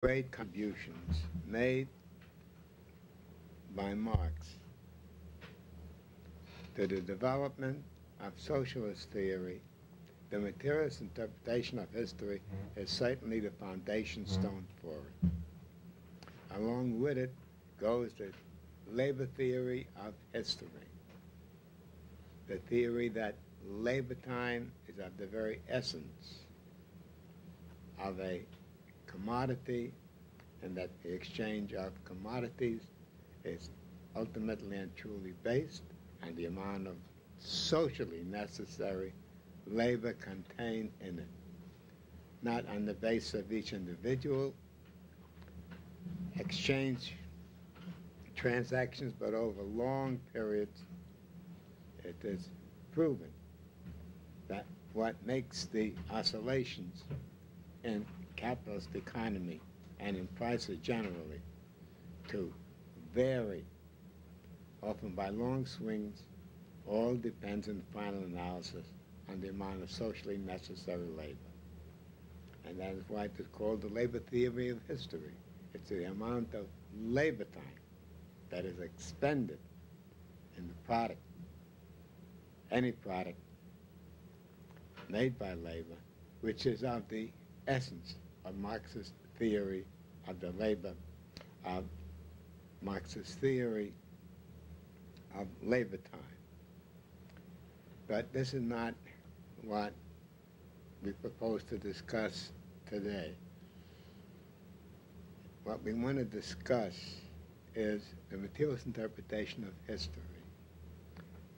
great contributions made by Marx to the development of socialist theory, the materialist interpretation of history is certainly the foundation stone for it. Along with it goes the labor theory of history, the theory that labor time is of the very essence of a commodity, and that the exchange of commodities is ultimately and truly based on the amount of socially necessary labor contained in it, not on the basis of each individual exchange transactions, but over long periods. It is proven that what makes the oscillations in capitalist economy and in prices generally to vary, often by long swings, all depends in the final analysis on the amount of socially necessary labor. And that is why it is called the labor theory of history. It's the amount of labor time that is expended in the product, any product made by labor, which is of the essence of Marxist theory of the labor, of Marxist theory of labor time. But this is not what we propose to discuss today. What we want to discuss is the materialist interpretation of history.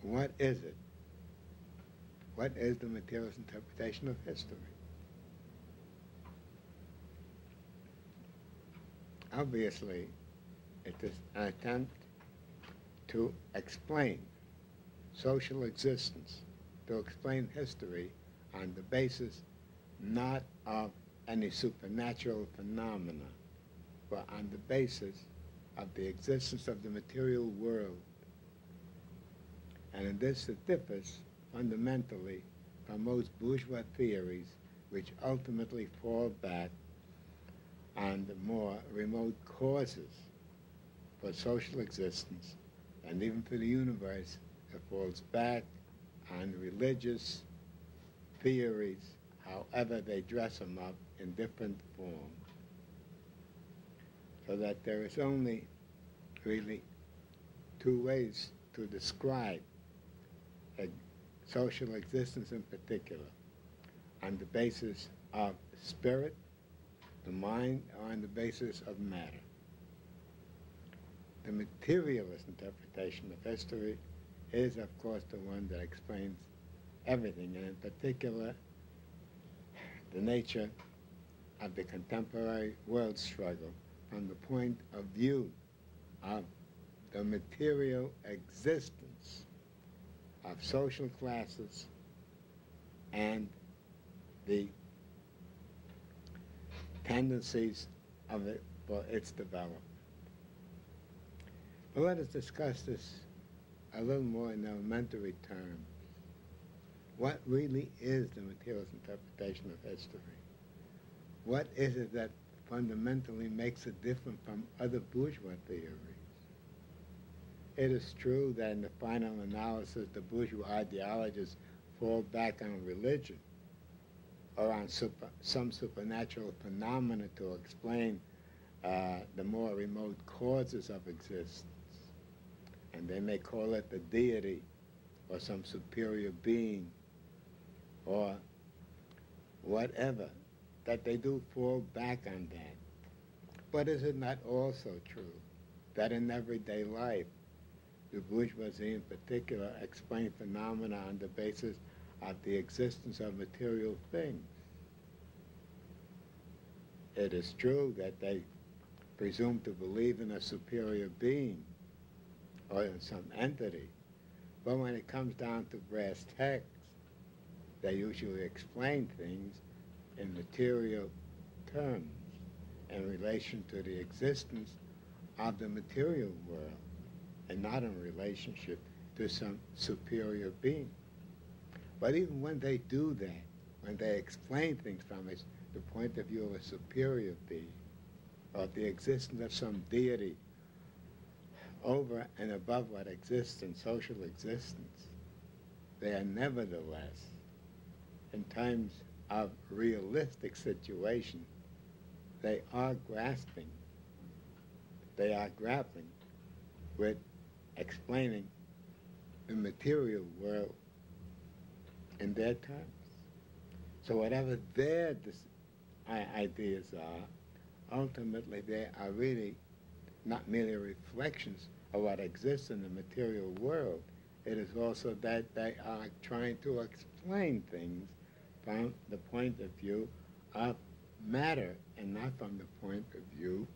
What is it? What is the materialist interpretation of history? Obviously, it is an attempt to explain social existence, to explain history on the basis not of any supernatural phenomena, but on the basis of the existence of the material world. And in this it differs fundamentally from most bourgeois theories, which ultimately fall back on the more remote causes for social existence, and even for the universe. It falls back on religious theories, however they dress them up in different forms. So that there is only really two ways to describe a social existence in particular: on the basis of spirit, the mind, or on the basis of matter. The materialist interpretation of history is, of course, the one that explains everything, and in particular, the nature of the contemporary world struggle from the point of view of the material existence of social classes and the tendencies of it for its development. But let us discuss this a little more in elementary terms. What really is the materialist interpretation of history? What is it that fundamentally makes it different from other bourgeois theories? It is true that in the final analysis, the bourgeois ideologists fall back on religion or on some supernatural phenomena to explain the more remote causes of existence. And they may call it the deity or some superior being or whatever, that they do fall back on that. But is it not also true that in everyday life, the bourgeoisie in particular explain phenomena on the basis of the existence of material things? It is true that they presume to believe in a superior being or in some entity, but when it comes down to brass tacks, they usually explain things in material terms in relation to the existence of the material world, and not in relationship to some superior being. But even when they do that, when they explain things from the point of view of a superior being, or the existence of some deity over and above what exists in social existence, they are nevertheless, in times of realistic situation, they are grasping, they are grappling with explaining the material world in their terms. So whatever their ideas are, ultimately they are really not merely reflections of what exists in the material world. It is also that they are trying to explain things from the point of view of matter and not from the point of view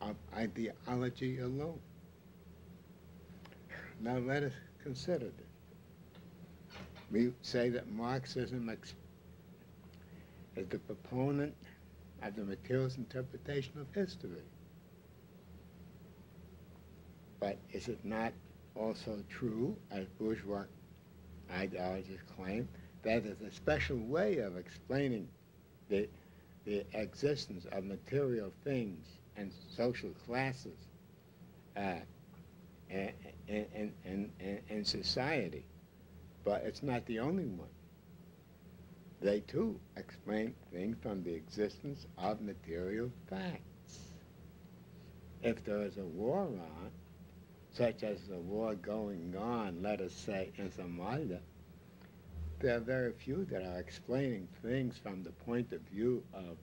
of ideology alone. Now let us consider this. We say that Marxism is the proponent of the materialist interpretation of history. But is it not also true, as bourgeois ideologists claim, that is a special way of explaining the existence of material things and social classes in society? But it's not the only one. They too explain things from the existence of material facts. If there is a war on, such as the war going on, let us say, in Somalia, there are very few that are explaining things from the point of view of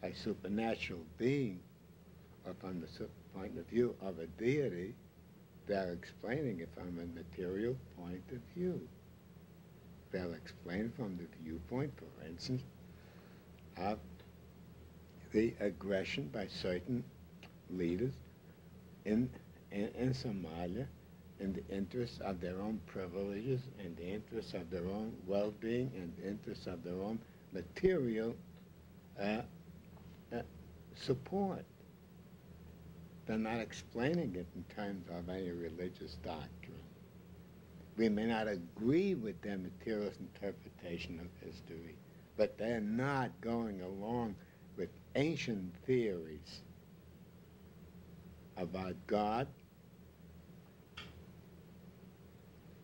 a supernatural being or from the point of view of a deity. They're explaining it from a material point of view. They'll explain from the viewpoint, for instance, of the aggression by certain leaders in Somalia in the interests of their own privileges and the interests of their own well-being and the interests of their own material support. They're not explaining it in terms of any religious doctrine. We may not agree with their materialist interpretation of history, but they're not going along with ancient theories about God,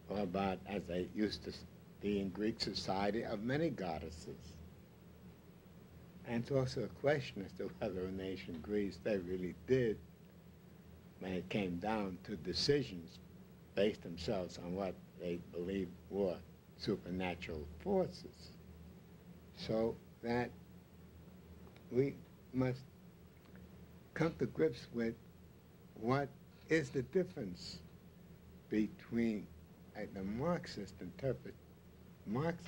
or about, as they used to be in Greek society, of many goddesses. And it's also a question as to whether in ancient Greece they really did, when it came down to decisions based themselves on what they believed were supernatural forces. So that we must come to grips with what is the difference between the Marxist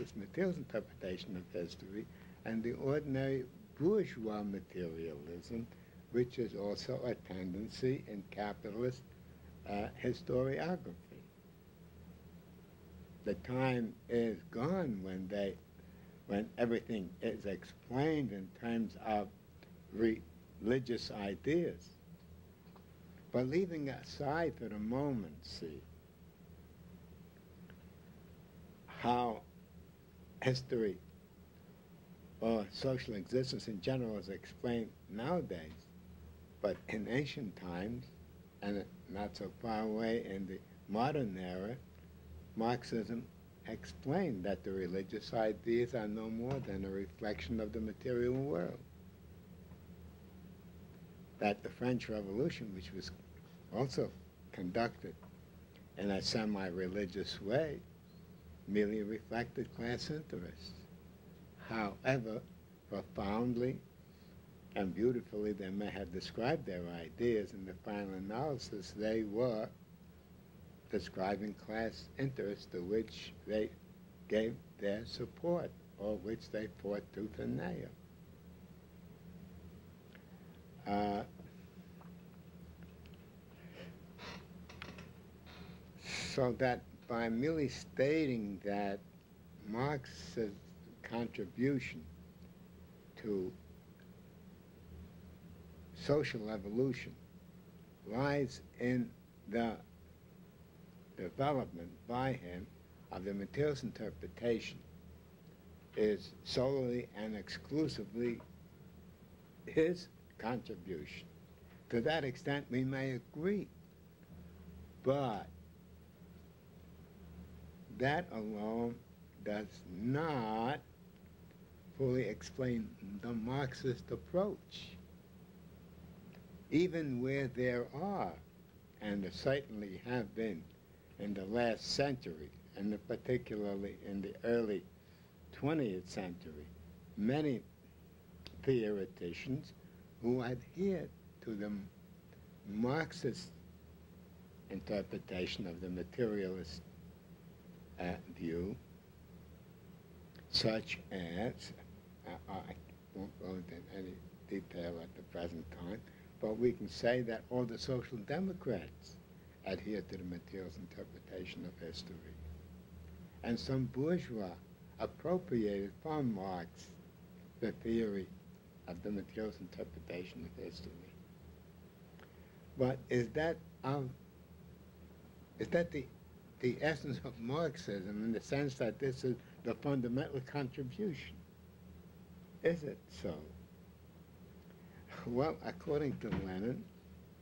materialist interpretation of history and the ordinary bourgeois materialism, which is also a tendency in capitalist historiography. The time is gone when everything is explained in terms of religious ideas. But leaving aside for the moment, see, how history or social existence in general is explained nowadays, but in ancient times, and not so far away in the modern era, Marxism explained that the religious ideas are no more than a reflection of the material world. That the French Revolution, which was also conducted in a semi-religious way, merely reflected class interests. However profoundly and beautifully they may have described their ideas, in the final analysis they were describing class interests to which they gave their support, or which they fought tooth and nail. So that by merely stating that Marx's contribution to social evolution lies in the development by him of the materialist interpretation is solely and exclusively his contribution. To that extent, we may agree. But that alone does not fully explain the Marxist approach. Even where there are, and there certainly have been in the last century, and particularly in the early 20th century, many theoreticians who adhered to the Marxist interpretation of the materialist view, such as, I won't go into any detail at the present time, but we can say that all the social democrats adhere to the materialist interpretation of history. And some bourgeois appropriated from Marx the theory of the materialist interpretation of history. But is that the essence of Marxism, in the sense that this is the fundamental contribution? Is it so? Well, according to Lenin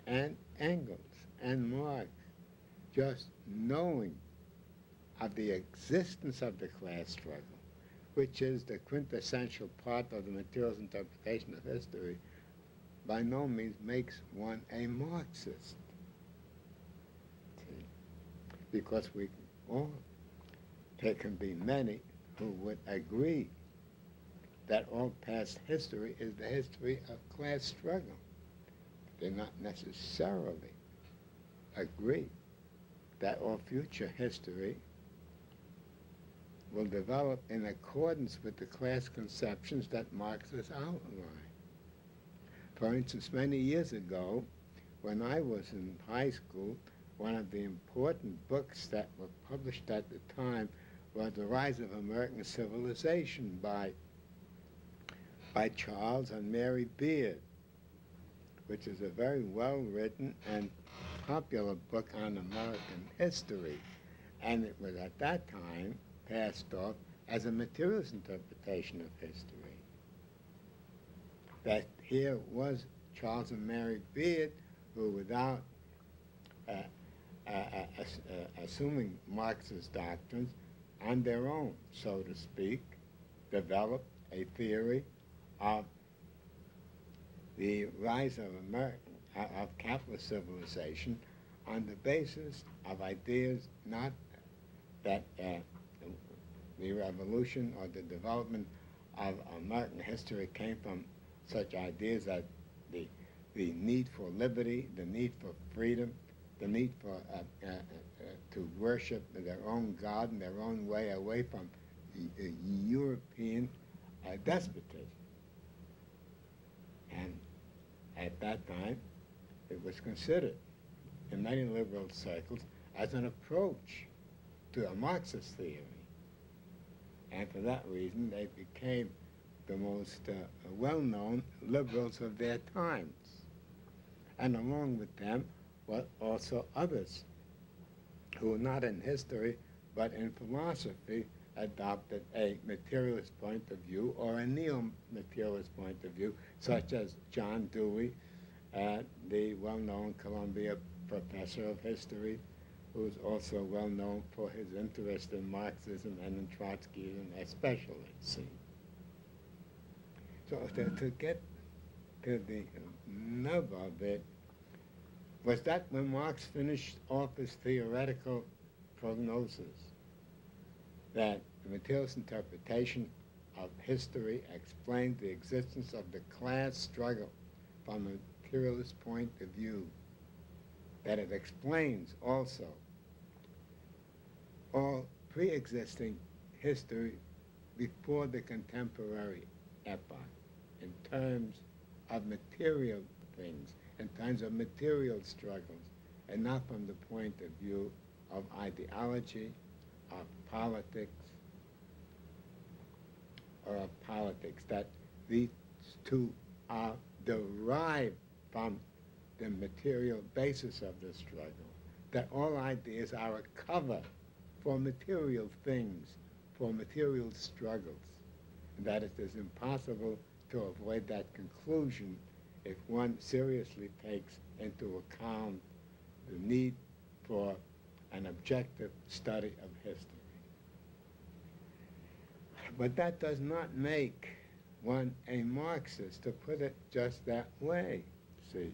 and Engels and Marx, just knowing of the existence of the class struggle, which is the quintessential part of the materialist interpretation of history, by no means makes one a Marxist. See? Because there can be many who would agree that all past history is the history of class struggle. They not necessarily agree that all future history will develop in accordance with the class conceptions that Marx has outlined. For instance, many years ago, when I was in high school, one of the important books that were published at the time was The Rise of American Civilization by Charles and Mary Beard, which is a very well-written and popular book on American history. And it was at that time passed off as a materialist interpretation of history. That here was Charles and Mary Beard, who, without assuming Marxist doctrines, on their own, so to speak, developed a theory of the rise of capitalist civilization on the basis of ideas not that the revolution or the development of American history came from such ideas as the need for liberty, the need for freedom, the need for to worship their own God in their own way, away from European despotism. And at that time, it was considered in many liberal circles as an approach to a Marxist theory. And for that reason, they became the most well-known liberals of their times. And along with them were also others who, not in history, but in philosophy, adopted a materialist point of view or a neo-materialist point of view, such as John Dewey, the well-known Columbia professor of history, who is also well-known for his interest in Marxism and in Trotskyism especially. See? So to get to the nub of it, was that when Marx finished off his theoretical prognosis that the materialist interpretation of history explained the existence of the class struggle from a materialist point of view, that it explains also all pre-existing history before the contemporary epoch in terms of material things, in terms of material struggles, and not from the point of view of ideology, of politics, or of politics, that these two are derived from the material basis of the struggle, that all ideas are a cover for material things, for material struggles, and that it is impossible to avoid that conclusion if one seriously takes into account the need for an objective study of history. But that does not make one a Marxist, to put it just that way, see.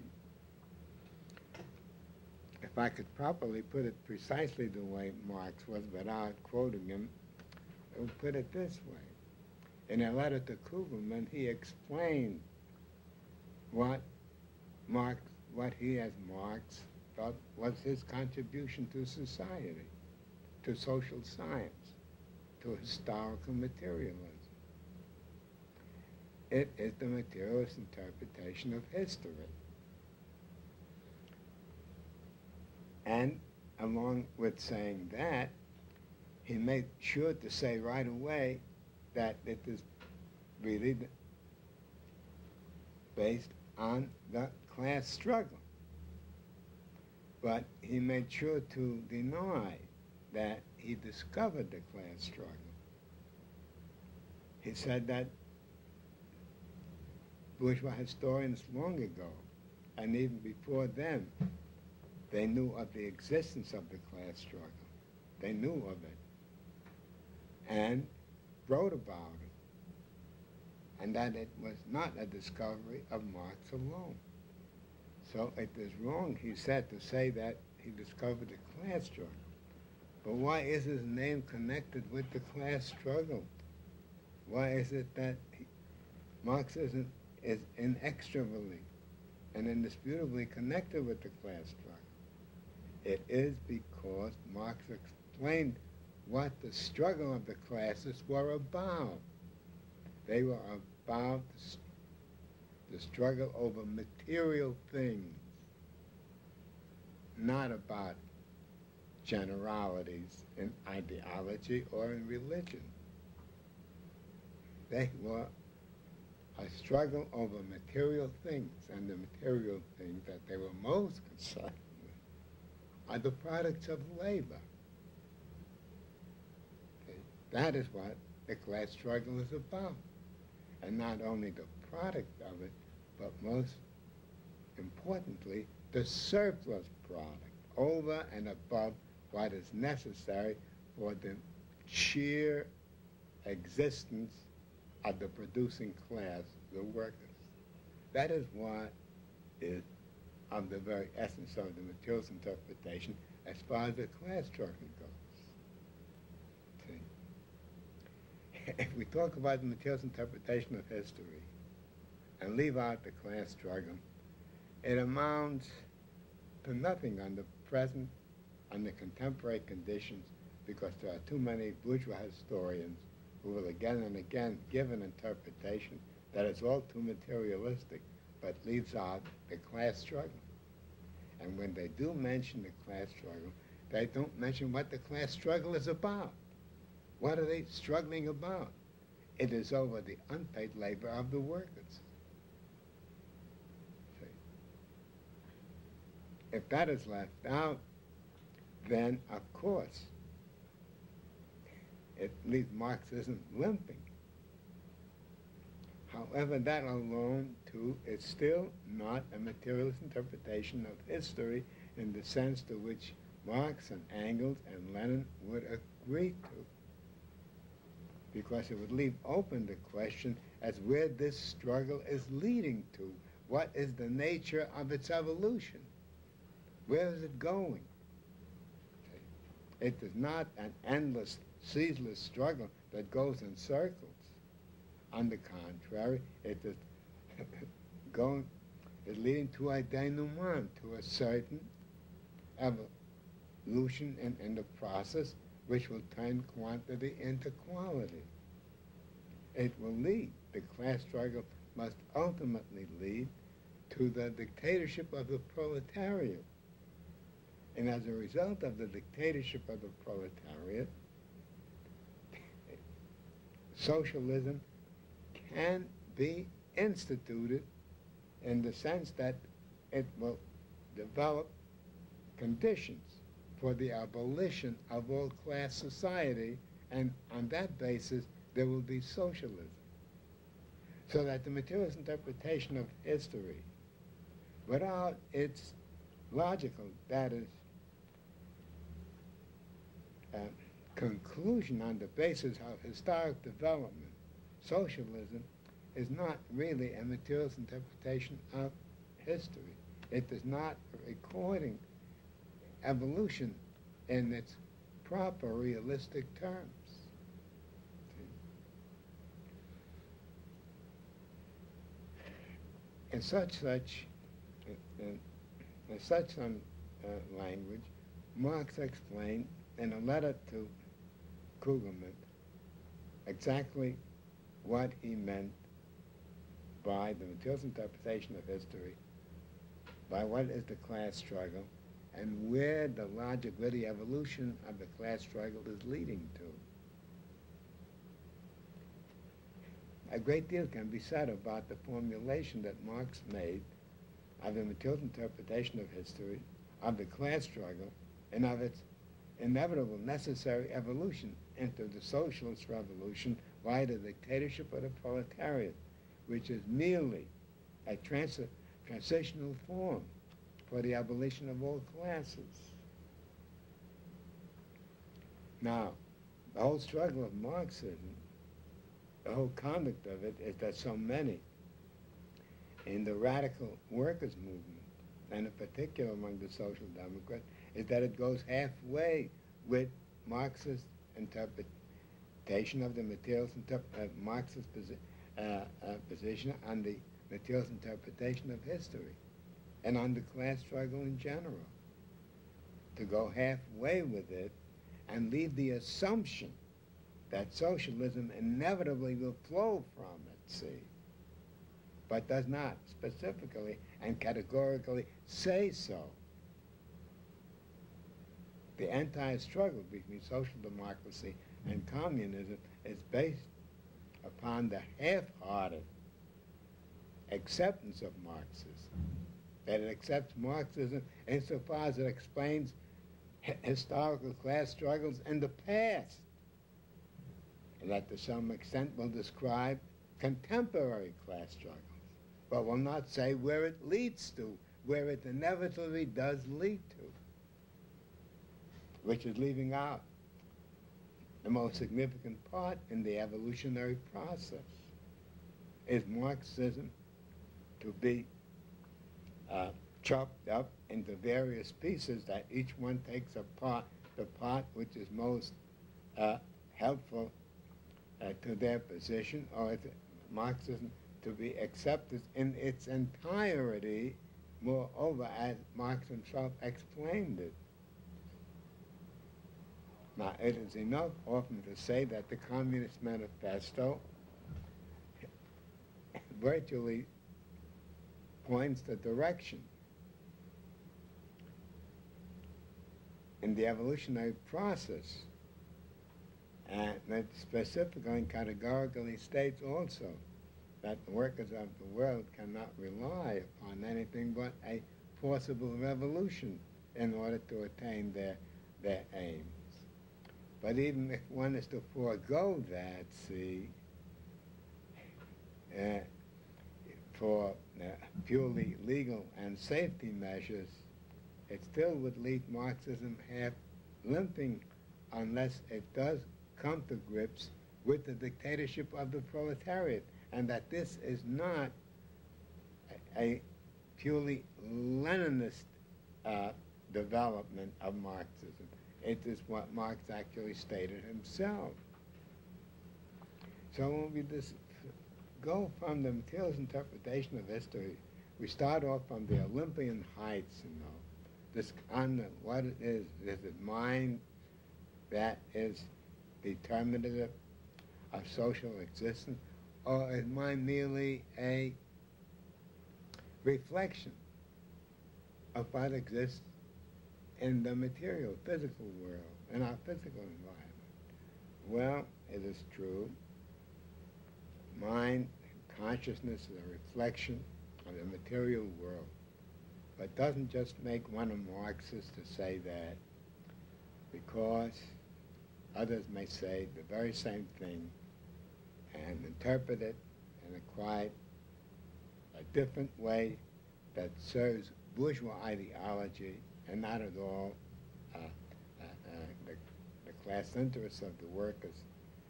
If I could properly put it precisely the way Marx was without quoting him, I would put it this way. In a letter to Kugelman, he explained what he as Marx thought was his contribution to society, to social science, to historical materialism. It is the materialist interpretation of history. And along with saying that, he made sure to say right away that it is really based on the class struggle. But he made sure to deny that he discovered the class struggle. He said that bourgeois historians long ago, and even before them, they knew of the existence of the class struggle. They knew of it and wrote about it, and that it was not a discovery of Marx alone. So it is wrong, he said, to say that he discovered the class struggle. But why is his name connected with the class struggle? Why is it that Marxism is inextricably and indisputably connected with the class struggle? It is because Marx explained what the struggle of the classes were about. They were about the struggle over material things, not about generalities in ideology or in religion. They were a struggle over material things, and the material things that they were most concerned with are the products of labor. Okay? That is what the class struggle is about. And not only the product of it, but most importantly, the surplus product, over and above what is necessary for the sheer existence of the producing class, the workers. That is what is of the very essence of the materialist interpretation as far as the class struggle goes. See? If we talk about the materialist interpretation of history and leave out the class struggle, it amounts to nothing on the present, on the contemporary conditions, because there are too many bourgeois historians who will again and again give an interpretation that is all too materialistic, but leaves out the class struggle. And when they do mention the class struggle, they don't mention what the class struggle is about. What are they struggling about? It is over the unpaid labor of the workers. See? If that is left out, then of course it leaves Marxism limping. However, that alone, too, is still not a materialist interpretation of history in the sense to which Marx and Engels and Lenin would agree to, because it would leave open the question as where this struggle is leading to. What is the nature of its evolution? Where is it going? It is not an endless, ceaseless struggle that goes in circles. On the contrary, it is leading to a denouement, to a certain evolution in the process which will turn quantity into quality. It will lead, the class struggle must ultimately lead to the dictatorship of the proletariat. And as a result of the dictatorship of the proletariat, socialism can be instituted in the sense that it will develop conditions for the abolition of all class society, and on that basis there will be socialism. So that the materialist interpretation of history without its logical, that is, conclusion on the basis of historic development. Socialism is not really a materialist interpretation of history. It is not recording evolution in its proper realistic terms. In such language, Marx explained in a letter to Kugelman exactly what he meant by the materialist interpretation of history, by what is the class struggle, and where the logic, where the evolution of the class struggle is leading to. A great deal can be said about the formulation that Marx made of the materialist interpretation of history, of the class struggle, and of its inevitable necessary evolution into the socialist revolution via the dictatorship of the proletariat, which is merely a transitional form for the abolition of all classes. Now, the whole struggle of Marxism, the whole conduct of it, is that so many in the radical workers' movement, and in particular among the social democrats, is that it goes halfway with Marxist interpretation of the materialist Marxist position on the materialist interpretation of history and on the class struggle in general. To go halfway with it and leave the assumption that socialism inevitably will flow from it, see, but does not specifically and categorically say so. The anti-struggle between social democracy and communism is based upon the half-hearted acceptance of Marxism, that it accepts Marxism insofar as it explains historical class struggles in the past, and that to some extent will describe contemporary class struggles, but will not say where it leads to, where it inevitably does lead to, which is leaving out the most significant part in the evolutionary process. Is Marxism to be chopped up into various pieces that each one takes apart the part which is most helpful to their position, or is Marxism to be accepted in its entirety, moreover, as Marx himself explained it? Now, it is enough often to say that the Communist Manifesto virtually points the direction in the evolutionary process, and it specifically and categorically states also that the workers of the world cannot rely upon anything but a forcible revolution in order to attain their aims. But even if one is to forego that, see, for purely legal and safety measures, it still would leave Marxism half limping unless it does come to grips with the dictatorship of the proletariat, and that this is not a purely Leninist development of Marxism. It is what Marx actually stated himself. So when we go from the materialist interpretation of history, we start off from the Olympian heights, you know, what it is it mind that is determinative of social existence, or is mind merely a reflection of what exists in the material, physical world, in our physical environment? Well, it is true. Mind, consciousness is a reflection of the material world, but doesn't just make one a Marxist to say that, because others may say the very same thing and interpret it in a quite a different way that serves bourgeois ideology and not at all the class interests of the workers,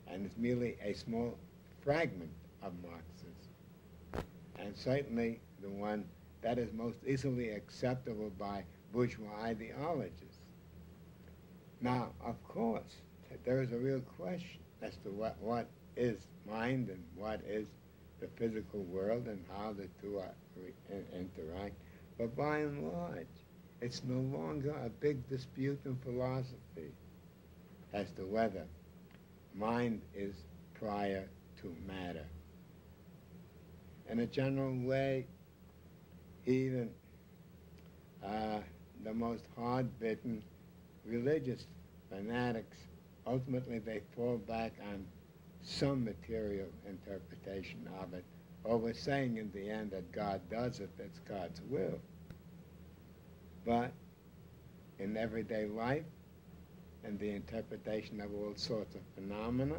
and is merely a small fragment of Marxism, and certainly the one that is most easily acceptable by bourgeois ideologists. Now, of course, there is a real question as to what is mind and what is the physical world and how the two interact. But by and large, it's no longer a big dispute in philosophy as to whether mind is prior to matter. In a general way, even the most hard-bitten religious fanatics, ultimately they fall back on some material interpretation of it, or we're saying in the end that God does it, that's God's will. But in everyday life, and the interpretation of all sorts of phenomena,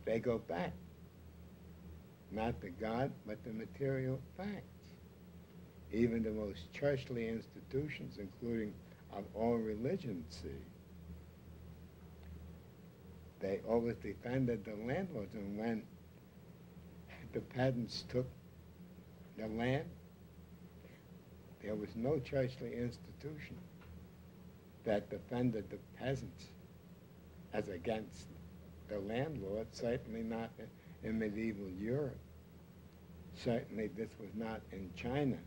they go back, not to God, but to material facts. Even the most churchly institutions, including of all religions, see, they always defended the landlords, and when the peasants took the land, there was no churchly institution that defended the peasants as against the landlord, certainly not in medieval Europe. Certainly this was not in China.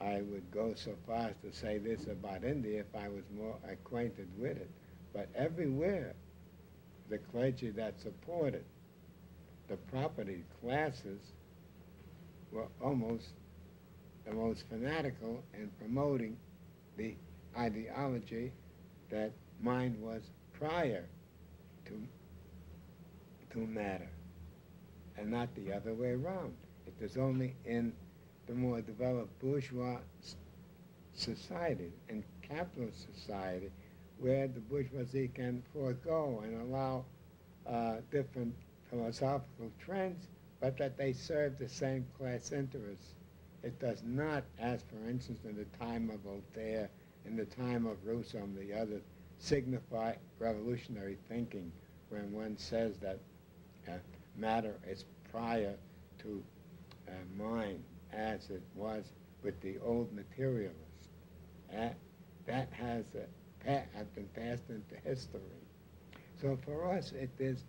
I would go so far as to say this about India if I was more acquainted with it. But everywhere, the clergy that supported the property classes were almost the most fanatical in promoting the ideology that mind was prior to matter, and not the other way around. It is only in the more developed bourgeois society and capitalist society where the bourgeoisie can forego and allow different philosophical trends, but that they serve the same class interests. It does not, as for instance in the time of Voltaire, in the time of Rousseau and the others, signify revolutionary thinking when one says that matter is prior to mind, as it was with the old materialists. That has been passed into history. So for us, it is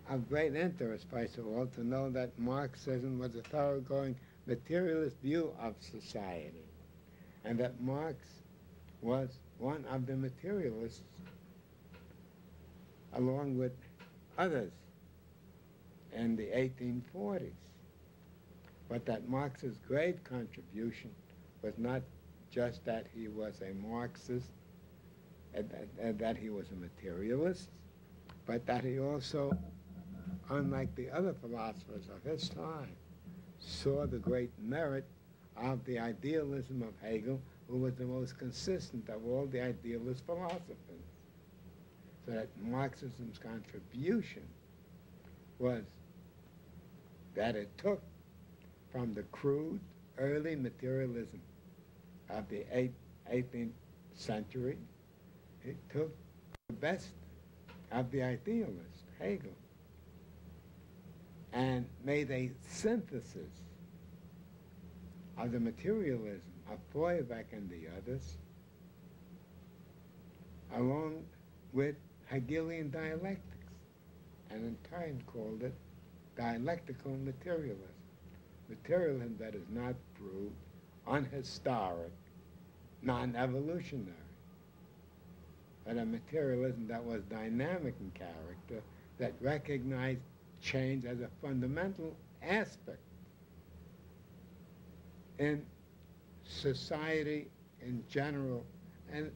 of great interest, first of all, to know that Marxism was a thoroughgoing materialist view of society, and that Marx was one of the materialists along with others in the 1840s. But that Marx's great contribution was not just that he was a Marxist, and that he was a materialist, but that he also, unlike the other philosophers of his time, saw the great merit of the idealism of Hegel, who was the most consistent of all the idealist philosophers. So that Marxism's contribution was that it took from the crude early materialism of the 18th century, it took the best of the idealist, Hegel, and made a synthesis of the materialism of Feuerbach and the others, along with Hegelian dialectics, and in turn called it dialectical materialism. Materialism that is not proved, unhistoric, non-evolutionary, but a materialism that was dynamic in character, that recognized change as a fundamental aspect in society in general, and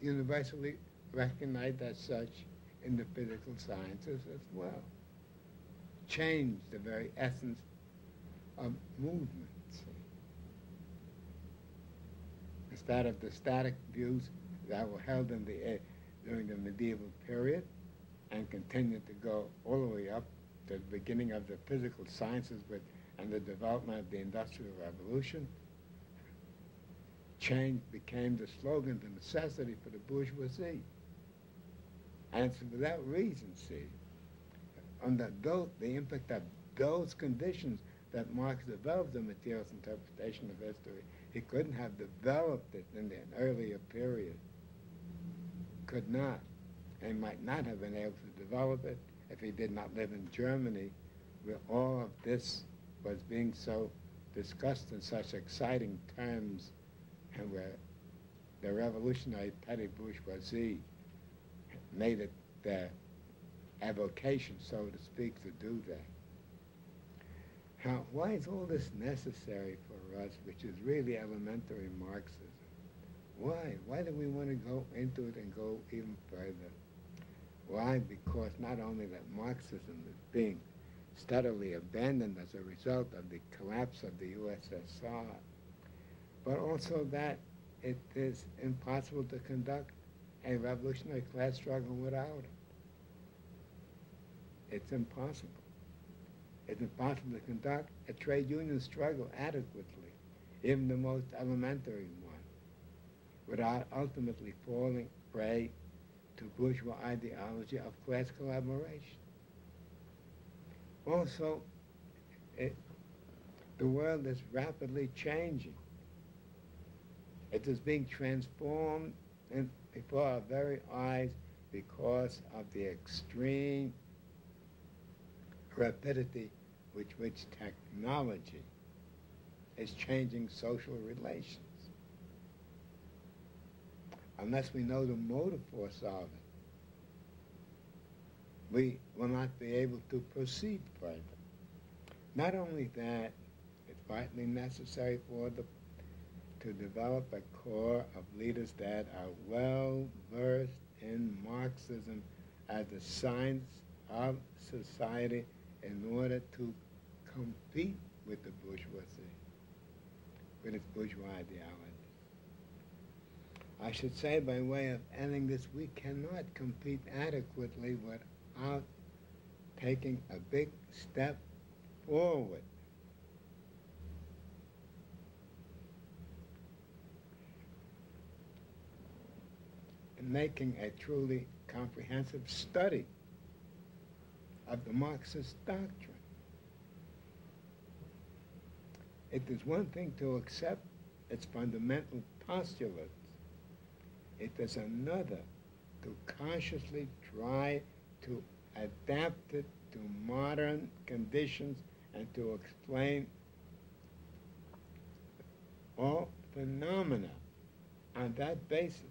universally recognized as such in the physical sciences as well. Changed the very essence of movement. Instead of the static views that were held in during the medieval period and continued to go all the way up to the beginning of the physical sciences with and the development of the Industrial Revolution, change became the slogan, the necessity for the bourgeoisie. And it's for that reason, see, under the impact of those conditions that Marx developed the materialist interpretation of history. He couldn't have developed it in an earlier period. Could not. And might not have been able to develop it if he did not live in Germany, where all of this was being so discussed in such exciting terms, and where the revolutionary petty bourgeoisie made it their avocation, so to speak, to do that. Now, why is all this necessary for us, which is really elementary Marxism? Why? Why do we want to go into it and go even further? Why? Because not only that Marxism is being steadily abandoned as a result of the collapse of the USSR, but also that it is impossible to conduct a revolutionary class struggle without it. It's impossible. It's impossible to conduct a trade union struggle adequately, even the most elementary one, without ultimately falling prey to bourgeois ideology of class collaboration. Also, the world is rapidly changing. It is being transformed before our very eyes because of the extreme rapidity with which technology is changing social relations. Unless we know the motive force of it, we will not be able to proceed further. Not only that, it's vitally necessary to develop a corps of leaders that are well versed in Marxism as the science of society in order to compete with the bourgeoisie, with its bourgeois ideology. I should say, by way of ending this, we cannot compete adequately without taking a big step forward. In making a truly comprehensive study of the Marxist doctrine. It is one thing to accept its fundamental postulates. It is another to consciously try to adapt it to modern conditions and to explain all phenomena on that basis.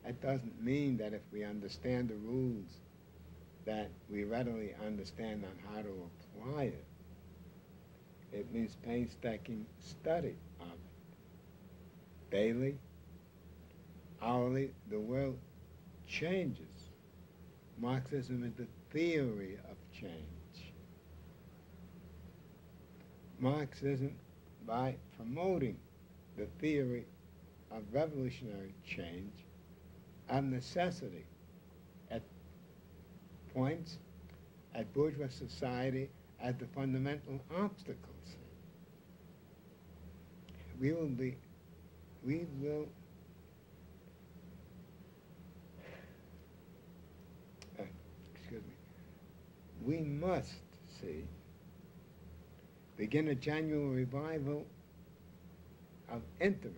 That doesn't mean that if we understand the rules that we readily understand on how to apply it. It means painstaking study of it. Daily, hourly, the world changes. Marxism is the theory of change. Marxism, by promoting the theory of revolutionary change, of necessity, points at bourgeois society as the fundamental obstacles. We must begin a genuine revival of interest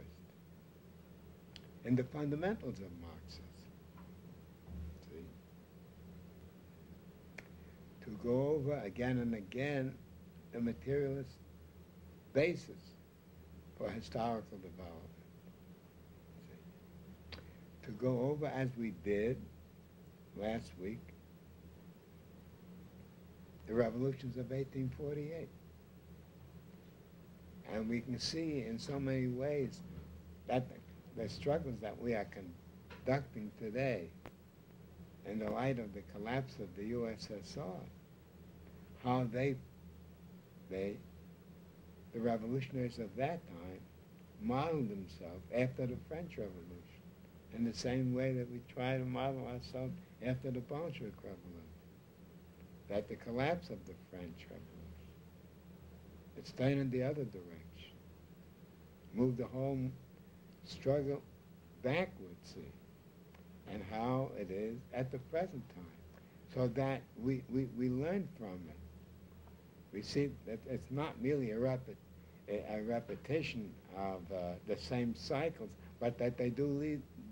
in the fundamentals of Marxism. To go over again and again the materialist basis for historical development. To go over, as we did last week, the revolutions of 1848. And we can see in so many ways that the struggles that we are conducting today in the light of the collapse of the USSR, how the revolutionaries of that time modeled themselves after the French Revolution, in the same way that we try to model ourselves after the Bolshevik Revolution, that the collapse of the French Revolution It's staying in the other direction. Move the whole struggle backwards, see, and how it is at the present time, so that we learn from it. We see that it's not merely a repetition of the same cycles, but that they do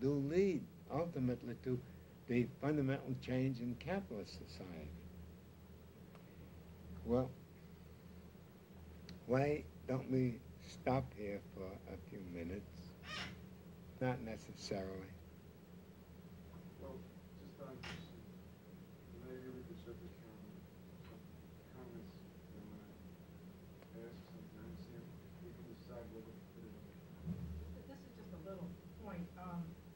lead ultimately to the fundamental change in capitalist society. Well, why don't we stop here for a few minutes? Not necessarily. Well, just maybe we could shut this down. Some comments that want to ask sometimes, and we can decide whether to put it in. This is just a little point,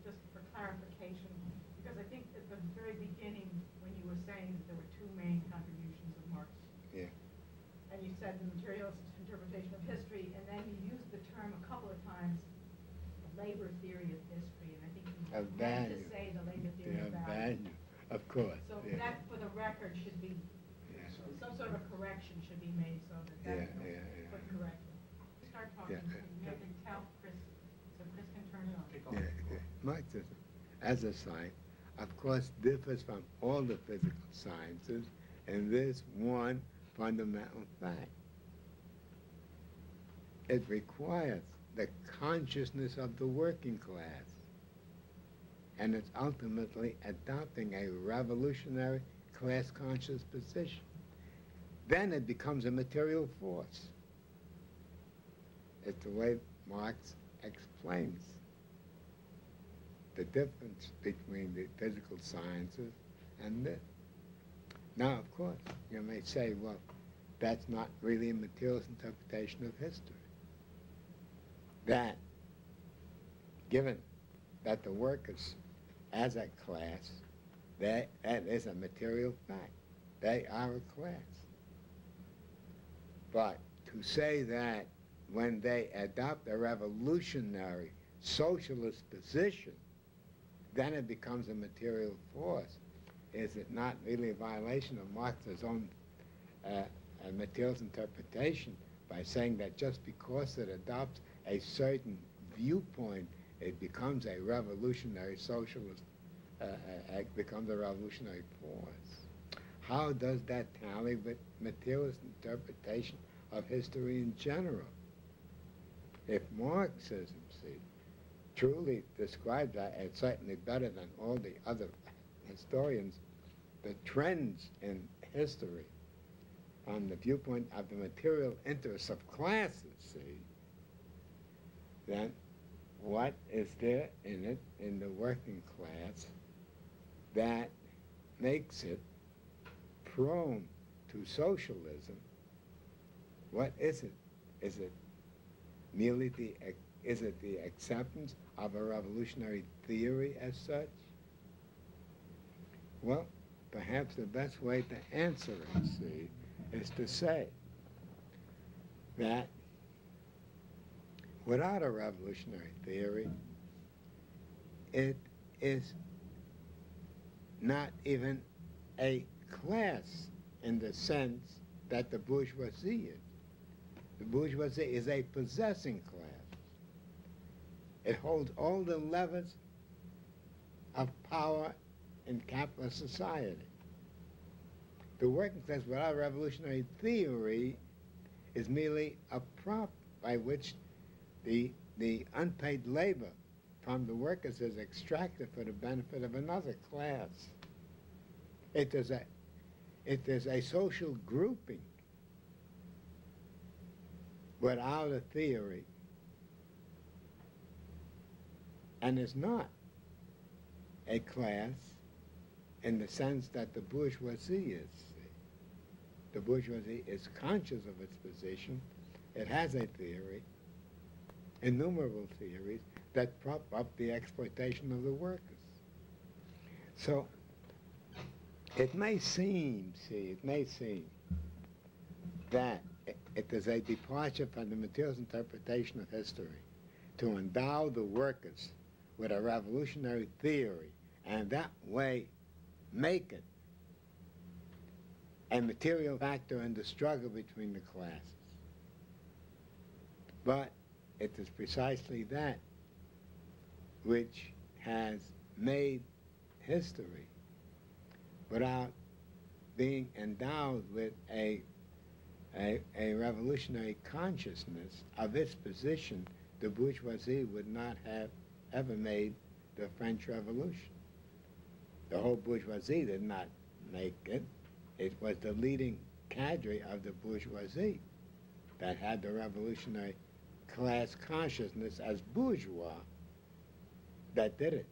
just for clarification, because I think at the very beginning, when you were saying that there were two main contributions of Marx, Yeah. and you said the materialist interpretation of history, and then you used the term a couple of times, labor theory of history, and I think you meant to say the labor theory of value. Of course. So yeah. that, for the record, should be, Yeah. some sort of a correction should be made so that that's put correctly. Start talking, Yeah. you can tell Chris, so Chris can turn it on. Yeah. Marxism, as a science, of course, differs from all the physical sciences in this one fundamental fact. It requires the consciousness of the working class, and it's ultimately adopting a revolutionary class-conscious position. Then it becomes a material force. It's the way Marx explains the difference between the physical sciences and this. Now, of course, you may say, well, that's not really a materialist interpretation of history. That, given that the workers, as a class, that is a material fact. They are a class. But to say that when they adopt a revolutionary socialist position, then it becomes a material force, is it not really a violation of Marx's own materialist interpretation by saying that just because it adopts a certain viewpoint, it becomes a revolutionary socialist, becomes a revolutionary force? How does that tally with materialist interpretation of history in general? If Marxism, see, truly describes that, and certainly better than all the other historians, the trends in history from the viewpoint of the material interests of classes, see, then what is there in it, in the working class, that makes it prone to socialism? What is it? Is it merely the acceptance of a revolutionary theory as such? Well, perhaps the best way to answer it, see, is to say that without a revolutionary theory, it is not even a class in the sense that the bourgeoisie is. The bourgeoisie is a possessing class. It holds all the levers of power in capitalist society. The working class without a revolutionary theory is merely a prop by which the unpaid labor from the workers is extracted for the benefit of another class. It is a social grouping without a theory, and is not a class in the sense that the bourgeoisie is. The bourgeoisie is conscious of its position. It has a theory, innumerable theories, that prop up the exploitation of the workers. So it may seem, that it is a departure from the materialist interpretation of history to endow the workers with a revolutionary theory and that way make it a material factor in the struggle between the classes. But it is precisely that which has made history without being endowed with a revolutionary consciousness of its position. The bourgeoisie would not have ever made the French Revolution. The whole bourgeoisie did not make it. It was the leading cadre of the bourgeoisie that had the revolutionary class consciousness as bourgeois that did it.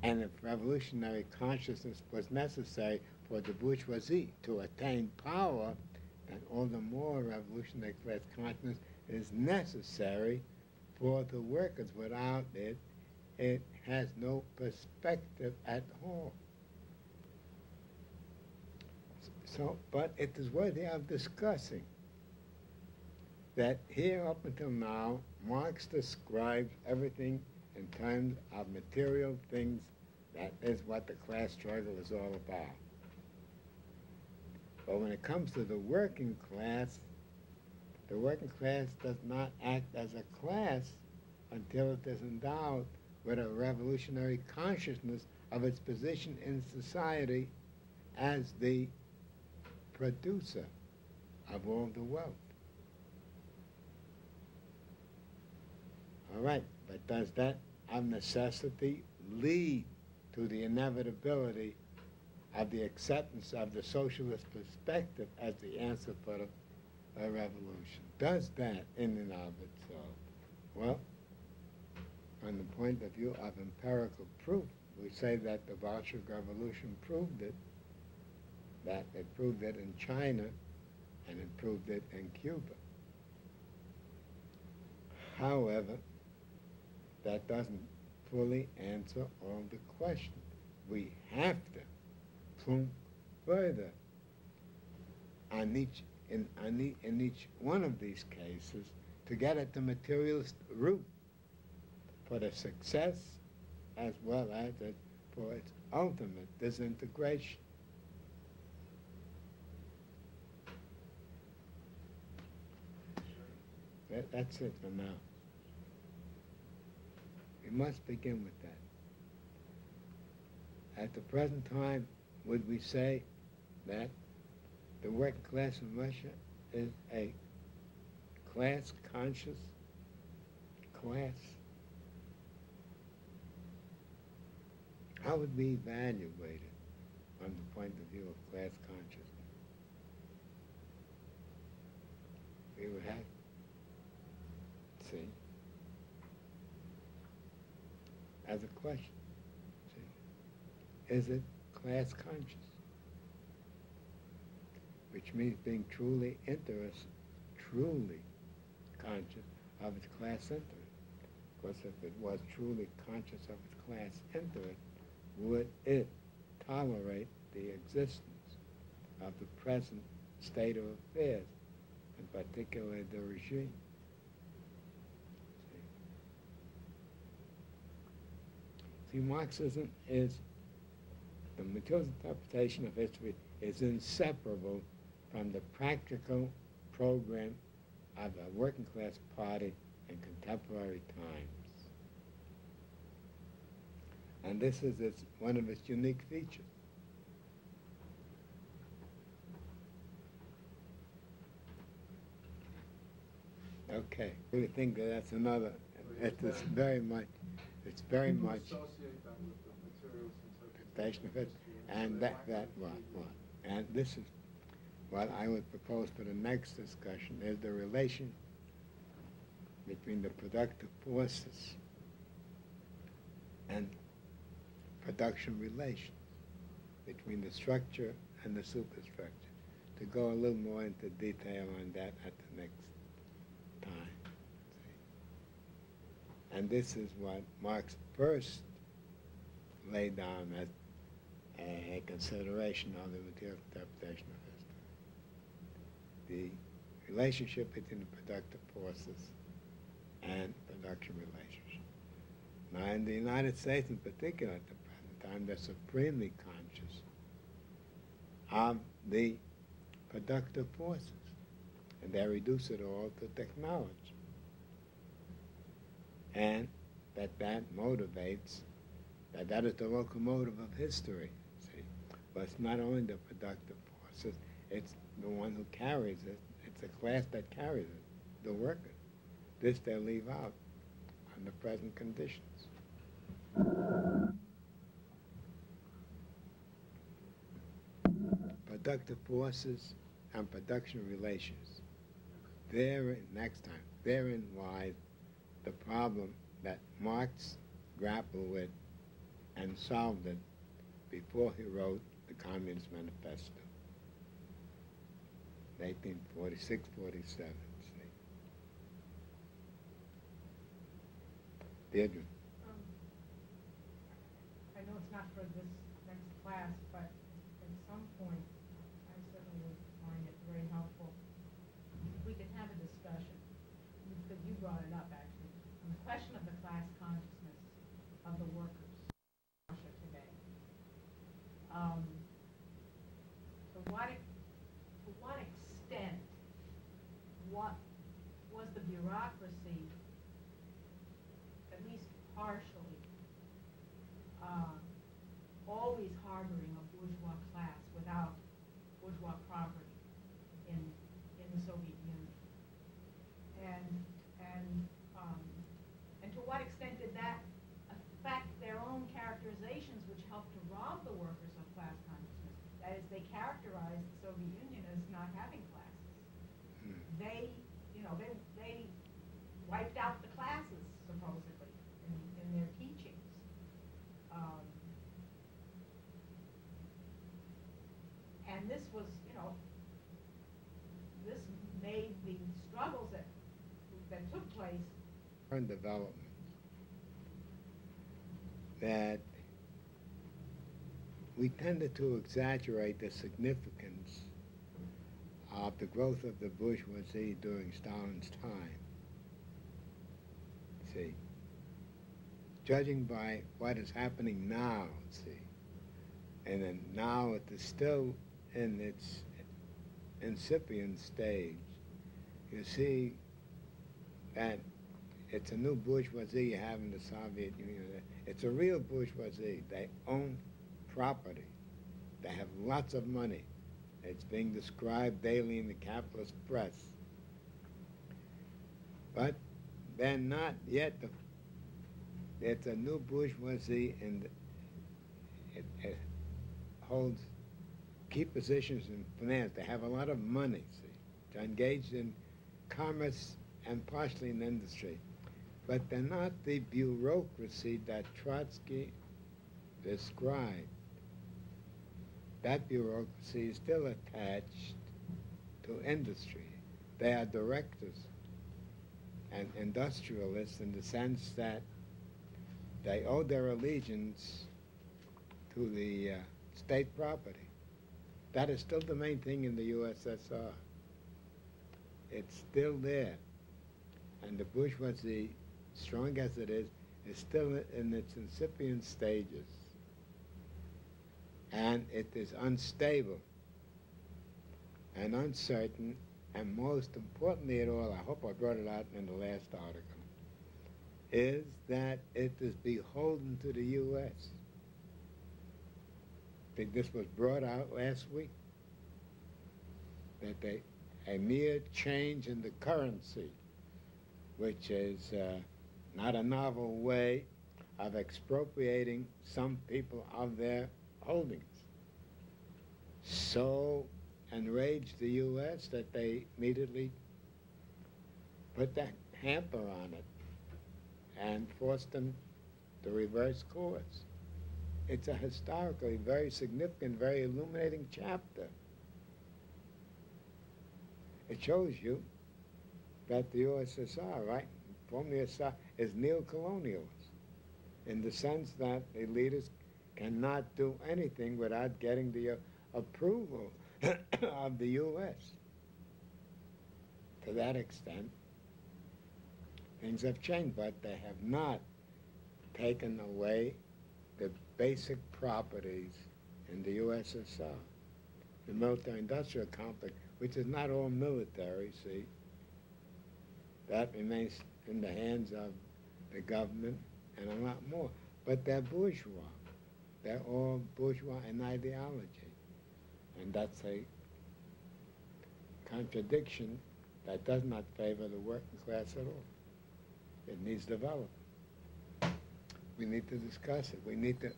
And if revolutionary consciousness was necessary for the bourgeoisie to attain power, then all the more revolutionary class consciousness is necessary for the workers. Without it, it has no perspective at all. So, but it is worthy of discussing that here up until now, Marx describes everything in terms of material things. That is what the class struggle is all about. But when it comes to the working class does not act as a class until it is endowed with a revolutionary consciousness of its position in society as the producer of all the wealth. All right, but does that of necessity lead to the inevitability of the acceptance of the socialist perspective as the answer for the revolution? Does that in and of itself? Well, from the point of view of empirical proof, we say that the Bolshevik Revolution proved it, that it proved it in China and it proved it in Cuba. However, that doesn't fully answer all the questions. We have to plumb further on in each one of these cases to get at the materialist root for the success as well as for its ultimate disintegration. That's it for now. We must begin with that. At the present time, would we say that the working class in Russia is a class-conscious class? How would we evaluate it from the point of view of class consciousness? We would have, see, as a question, see, is it class conscious? Which means being truly interested, truly conscious of its class interest. Because if it was truly conscious of its class interest, would it tolerate the existence of the present state of affairs, in particular the regime? See, Marxism is, the materialist interpretation of history is inseparable from the practical program of a working class party in contemporary times. And this is one of its unique features. Okay, we think that that's another, it's very much, Associate that with the materialist interpretation of it, and that what. And this is what I would propose for the next discussion, is the relation between the productive forces and production relations, between the structure and the superstructure. To go a little more into detail on that at the next time. See? And this is what Marx first laid down as a consideration of the material interpretation of history. The relationship between the productive forces and production relationship. Now, in the United States in particular at the present time, they're supremely conscious of the productive forces. and they reduce it all to technology. And that motivates, that is the locomotive of history, see. But it's not only the productive forces, it's the one who carries it. It's the class that carries it, the workers. This they leave out under present conditions. Productive forces and production relations. Therein lies the problem that Marx grappled with and solved it before he wrote the Communist Manifesto, 1846-47. Deirdre. I know it's not for this next class, but at some point, I certainly would find it very helpful if we could have a discussion, because you brought it up actually, on the question of the class consciousness of the workers in Russia today. To what extent, what was the bureaucracy, at least partially, always harboring a bourgeois class without bourgeois property in the Soviet Union, and to what extent did that affect their own characterizations, which helped to rob the workers of class consciousness? That is, they characterized the Soviet Union as not having classes. They wiped out the classes, supposedly, in their teachings. And this was, this made the struggles that took place. And development that we tended to exaggerate the significance of the growth of the bourgeoisie during Stalin's time. See, judging by what is happening now, see, and then now it is still in its incipient stage, you see that it's a new bourgeoisie you have in the Soviet Union. It's a real bourgeoisie. They own property. They have lots of money. It's being described daily in the capitalist press. But they're not yet. It's a new bourgeoisie, and it holds key positions in finance. They have a lot of money, see. They're engaged in commerce and partially in industry. But they're not the bureaucracy that Trotsky described. That bureaucracy is still attached to industry. They are directors and industrialists in the sense that they owe their allegiance to the state property. That is still the main thing in the USSR. It's still there. And the bourgeoisie, strong as it is still in its incipient stages. And it is unstable and uncertain, and most importantly at all, I hope I brought it out in the last article, is that it is beholden to the U.S. I think this was brought out last week, that a mere change in the currency, which is not a novel way of expropriating some people of their holdings, so enraged the U.S. that they immediately put that hamper on it and forced them to reverse course. It's a historically very significant, very illuminating chapter. It shows you that the USSR, right, from the USSR, is neo-colonialist in the sense that the leaders cannot do anything without getting the approval of the U.S. To that extent, things have changed, but they have not taken away the basic properties in the USSR. The military-industrial complex which is not all military, see. That remains in the hands of the government and a lot more. But they're bourgeois. They're all bourgeois in ideology. And that's a contradiction that does not favor the working class at all. It needs development. We need to discuss it. We need to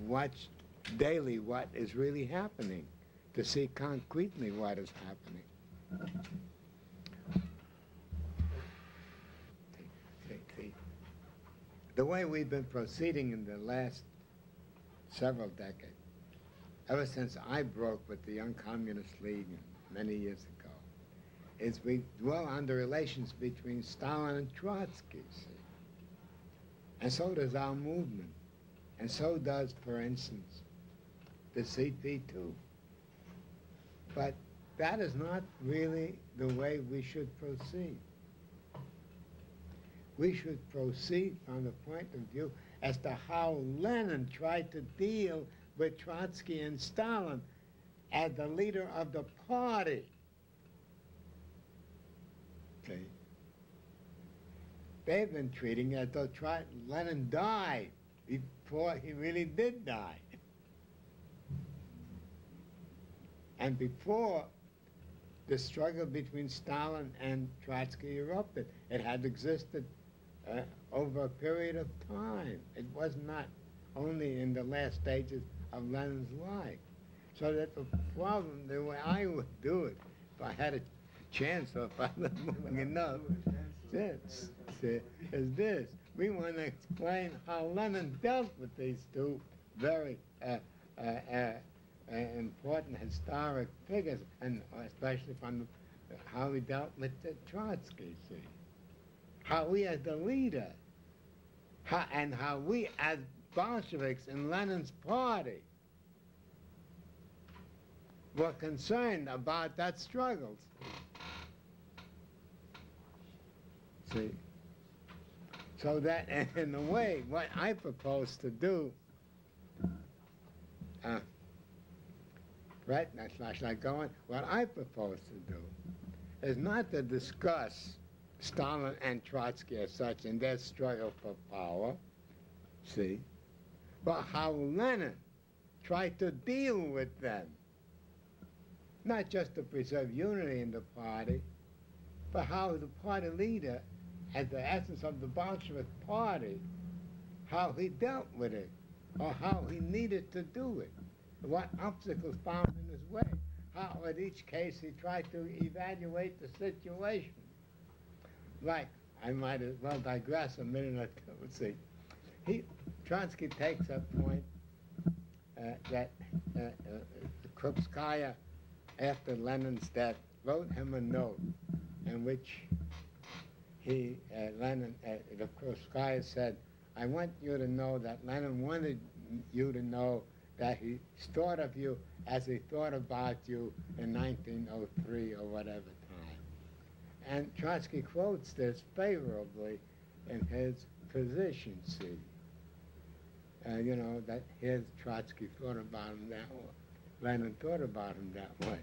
watch daily what is really happening, to see concretely what is happening. See. The way we've been proceeding in the last several decades, ever since I broke with the Young Communist League many years ago, is we dwell on the relations between Stalin and Trotsky, see? And so does our movement. And so does, for instance, the CP2. But that is not really the way we should proceed. We should proceed from the point of view as to how Lenin tried to deal with Trotsky and Stalin as the leader of the party. Okay. They've been treating it as though Lenin died before he really did die. And before the struggle between Stalin and Trotsky erupted, it had existed over a period of time. It was not only in the last stages of Lenin's life. So that the problem, the way I would do it, if I had a chance or if I was moving enough, is this. We want to explain how Lenin dealt with these two very important historic figures, and especially from how he dealt with Trotsky, see. How we as the leader, and how we as Bolsheviks in Lenin's party were concerned about that struggle. See? So that, in a way, what I propose to do, right, that's not going, what I propose to do is not to discuss Stalin and Trotsky as such in their struggle for power, see, but how Lenin tried to deal with them, not just to preserve unity in the party, but how the party leader, as the essence of the Bolshevik party, how he dealt with it, or how he needed to do it, what obstacles found in his way, how in each case he tried to evaluate the situation. Like, I might as well digress a minute or two. Let's see. Trotsky takes a point that Krupskaya, after Lenin's death, wrote him a note in which Krupskaya said, I want you to know that Lenin wanted you to know that he thought of you as he thought about you in 1903 or whatever time. And Trotsky quotes this favorably in his position, see. You know, that here's Trotsky thought about him that way. Lenin thought about him that way.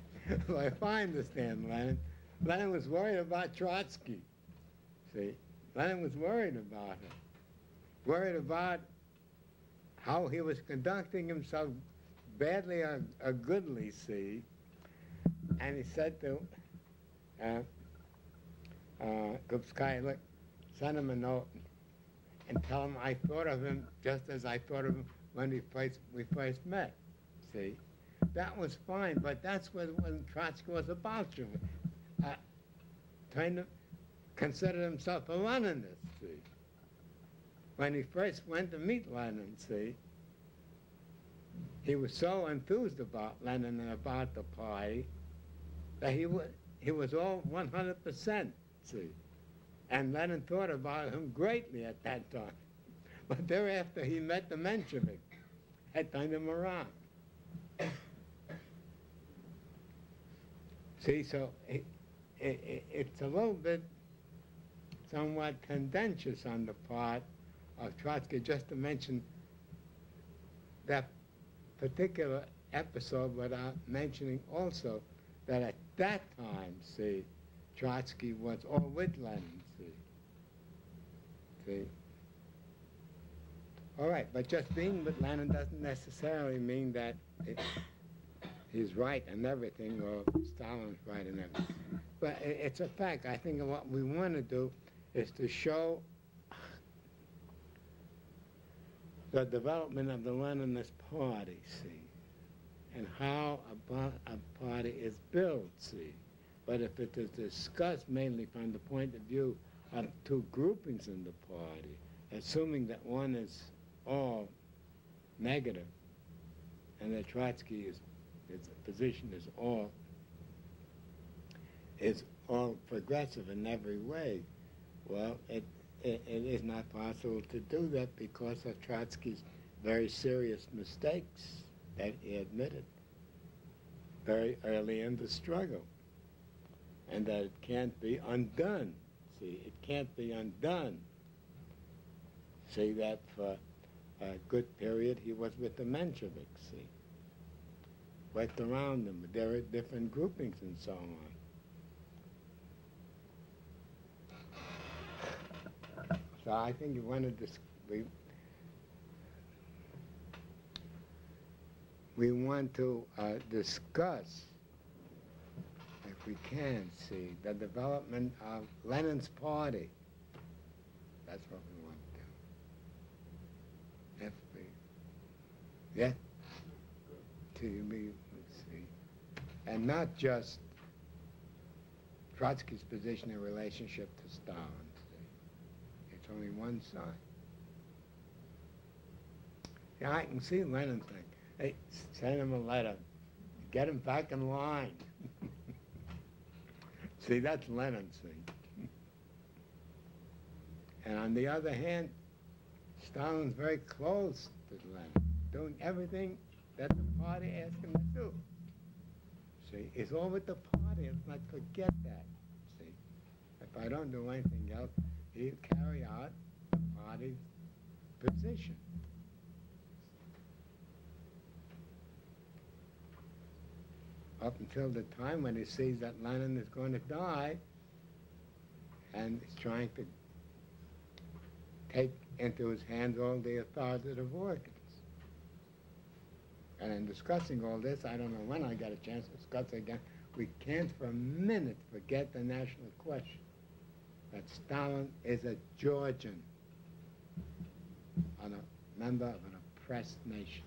Well, if I understand Lenin was worried about Trotsky, see. Lenin was worried about him. Worried about how he was conducting himself badly or goodly, see. And he said to Krupskaya, look, send him a note and tell him I thought of him just as I thought of him when we first met, see. That was fine, but that's when Trotsky was a Bolshevik, trying to consider himself a Leninist, see. When he first went to meet Lenin, see, he was so enthused about Lenin and about the party that he was all 100%, see. And Lenin thought about him greatly at that time. But thereafter he met the Menshevik, had turned him around. See, so it's a little bit somewhat tendentious on the part of Trotsky just to mention that particular episode without mentioning also that at that time, see, Trotsky was all with Lenin, see. All right, but just being with Lenin doesn't necessarily mean that he's right in everything or Stalin's right in everything. But it's a fact. I think what we want to do is to show the development of the Leninist party, see, and how a party is built, see. But if it is discussed mainly from the point of view of two groupings in the party, assuming that one is all negative and that Trotsky its position is all progressive in every way, well, it is not possible to do that because of Trotsky's very serious mistakes that he admitted very early in the struggle, and that it can't be undone. See, it can't be undone. See, that for a good period he was with the Mensheviks, see, worked around them. There are different groupings and so on. So I think you want to we want to discuss, if we can, see, the development of Lenin's party. That's what we want to do. If we, yeah? Let's see. And not just Trotsky's position in relationship to Stalin. It's only one side. Yeah, I can see Lenin saying, hey, send him a letter. Get him back in line. See, that's Lenin's thing. And on the other hand, Stalin's very close to Lenin, doing everything that the party asked him to do. See, it's all with the party. Let's not forget that. See, if I don't do anything else, he'll carry out the party's position. Up until the time when he sees that Lenin is going to die, and is trying to take into his hands all the authoritative organs. And in discussing all this, I don't know when I got a chance to discuss it again, we can't for a minute forget the national question. That Stalin is a Georgian, a member of an oppressed nation.